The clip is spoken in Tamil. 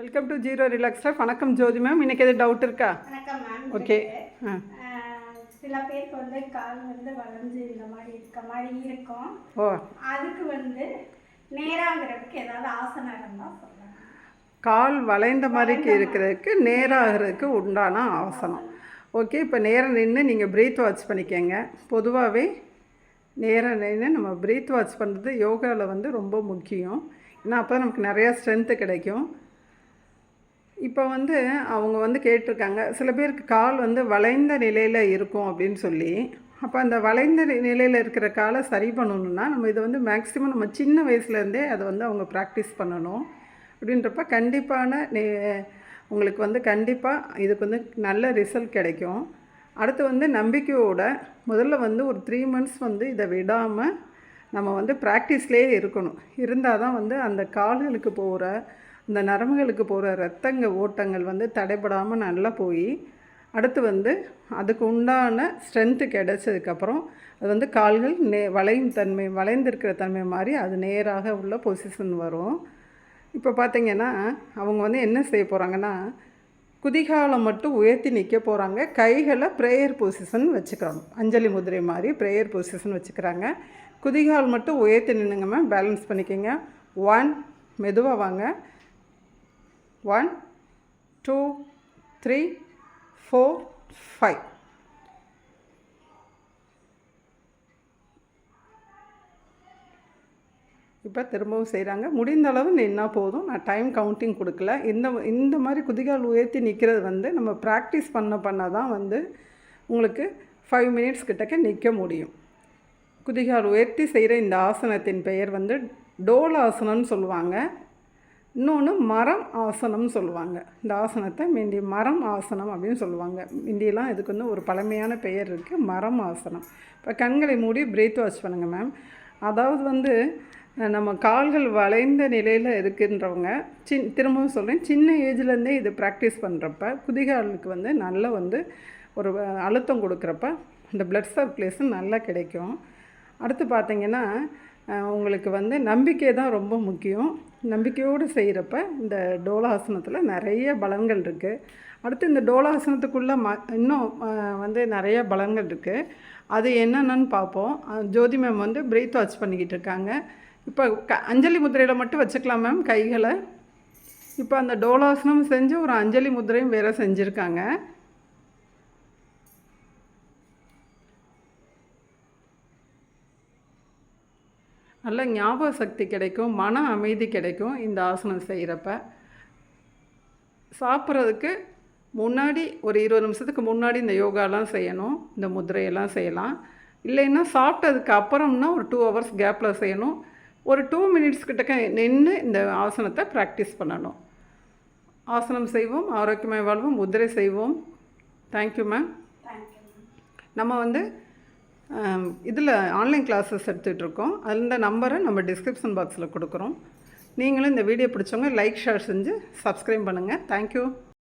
Welcome to zero relax staff. வணக்கம் ஜோதி மேம். இன்னைக்கு எது டவுட் இருக்கா? வணக்கம் மேம். ஓகே. சில பேருக்கு கால் வளைஞ்சு இந்த மாதிரி இருக்க மாதிரி இருக்கும். அதுக்கு நேராகிறதுக்கு ஏதாவது ஆசனம் இருந்தால் சொல்லுங்கள். கால் வளைந்த மாதிரி இருக்கிறதுக்கு நேராகிறதுக்கு உண்டான ஆசனம். ஓகே. இப்போ நேரம் நின்று நீங்கள் ப்ரீத் வாட்ச் பண்ணிக்கோங்க. பொதுவாகவே நேரம் நின்று நம்ம ப்ரீத் வாட்ச் பண்ணுறது யோகாவில் ரொம்ப முக்கியம். ஏன்னா அப்போ நமக்கு நிறையா ஸ்ட்ரென்த்து கிடைக்கும். இப்போ அவங்க கேட்டிருக்காங்க, சில பேருக்கு கால் வளைந்த நிலையில் இருக்கும் அப்படின்னு சொல்லி. அப்போ அந்த வளைந்த நிலையில் இருக்கிற காலை சரி பண்ணணுன்னா நம்ம இதை மேக்ஸிமம் நம்ம சின்ன வயசுலேருந்தே அதை அவங்க ப்ராக்டிஸ் பண்ணணும். அப்படின்றப்ப கண்டிப்பான உங்களுக்கு கண்டிப்பாக இதுக்கு நல்ல ரிசல்ட் கிடைக்கும். அடுத்து நம்பிக்கையோட முதல்ல ஒரு 3 months இதை விடாமல் நம்ம ப்ராக்டிஸ்லேயே இருக்கணும். இருந்தால் தான் அந்த கால்களுக்கு போகிற இந்த நரம்புகளுக்கு போகிற ரத்தங்க ஓட்டங்கள் தடைபடாமல் நல்லா போய் அடுத்து அதுக்கு உண்டான ஸ்ட்ரென்த்து கிடைச்சதுக்கப்புறம் அது கால்கள் வளைந்திருக்கிற தன்மை மாதிரி அது நேராக உள்ள பொசிஷன் வரும். இப்போ பார்த்திங்கன்னா அவங்க என்ன செய்ய போகிறாங்கன்னா, குதிகாலம் மட்டும் உயர்த்தி நிற்க போகிறாங்க. கைகளை ப்ரேயர் பொசிஷன் வச்சுக்கிறாங்க. அஞ்சலி முதிரை மாதிரி ப்ரேயர் பொசிஷன் வச்சுக்கிறாங்க. குதிகால் மட்டும் உயர்த்தி நின்றுங்க மேம். பேலன்ஸ் பண்ணிக்கோங்க. 1, மெதுவாக வாங்க. 1 2 3 4 5. இப்போ திரும்பவும் செய்கிறாங்க. முடிந்த அளவு நின்னா போதும். நான் டைம் கவுண்டிங் கொடுக்கல. இந்த மாதிரி குதிகால் உயர்த்தி நிற்கிறது நம்ம ப்ராக்டிஸ் பண்ண தான் உங்களுக்கு 5 minutes கிட்டக்க நிற்க முடியும். குதிகால் உயர்த்தி செய்கிற இந்த ஆசனத்தின் பெயர் டோலாசனம்னு சொல்லுவாங்க. இன்னொன்று மரம் ஆசனம்னு சொல்லுவாங்க. இந்த ஆசனத்தை மிந்தி மரம் ஆசனம் அப்படின்னு சொல்லுவாங்க. இந்தியெல்லாம் இதுக்கு ஒரு பழமையான பெயர் இருக்குது, மரம் ஆசனம். இப்போ கண்களை மூடி பிரீத் வாட்ச் பண்ணுங்கள் மேம். அதாவது நம்ம கால்கள் வளைந்த நிலையில் இருக்குன்றவங்க திரும்பவும் சொல்கிறேன், சின்ன ஏஜ்லேருந்தே இது ப்ராக்டிஸ் பண்ணுறப்ப குதிகாலுக்கு நல்ல ஒரு அழுத்தம் கொடுக்குறப்ப இந்த ப்ளட் சர்க்குலேஷன் நல்லா கிடைக்கும். அடுத்து பார்த்திங்கன்னா உங்களுக்கு நம்பிக்கை தான் ரொம்ப முக்கியம். நம்பிக்கையோடு செய்கிறப்ப இந்த டோலாசனத்தில் நிறைய பலன்கள் இருக்குது. அடுத்து இந்த டோலாசனத்துக்குள்ளே இன்னும் நிறைய பலன்கள் இருக்குது. அது என்னென்னு பார்ப்போம். ஜோதி மேம் பிரீத் வாட்ச் பண்ணிக்கிட்டு இருக்காங்க. இப்போ அஞ்சலி முதிரையில் மட்டும் வச்சுக்கலாம் மேம் கைகளை. இப்போ அந்த டோலாசனம் செஞ்சு ஒரு அஞ்சலி முதிரையும் வேறு செஞ்சுருக்காங்க. நல்ல ஞாபக சக்தி கிடைக்கும், மன அமைதி கிடைக்கும் இந்த ஆசனம் செய்கிறப்ப. சாப்பிட்றதுக்கு முன்னாடி ஒரு 20 நிமிஷத்துக்கு முன்னாடி இந்த யோகாலாம் செய்யணும், இந்த முதிரையெல்லாம் செய்யலாம். இல்லைன்னா சாப்பிட்டதுக்கு அப்புறம்னா ஒரு 2 hours கேப்பில் செய்யணும். ஒரு 2 minutes கிட்டக்க நின்று இந்த ஆசனத்தை ப்ராக்டிஸ் பண்ணணும். ஆசனம் செய்வோம், ஆரோக்கியமாக வாழ்வோம், முதிரை செய்வோம். Thank you ma'am. நம்ம இதில் ஆன்லைன் கிளாஸஸ் எடுத்துகிட்ருக்கோம். அதில் இந்த நம்பரை நம்ம டிஸ்கிரிப்ஷன் பாக்ஸில் கொடுக்குறோம். நீங்களும் இந்த வீடியோ பிடிச்சவங்க லைக் ஷேர் செஞ்சு சப்ஸ்கிரைப் பண்ணுங்கள். தேங்க்யூ.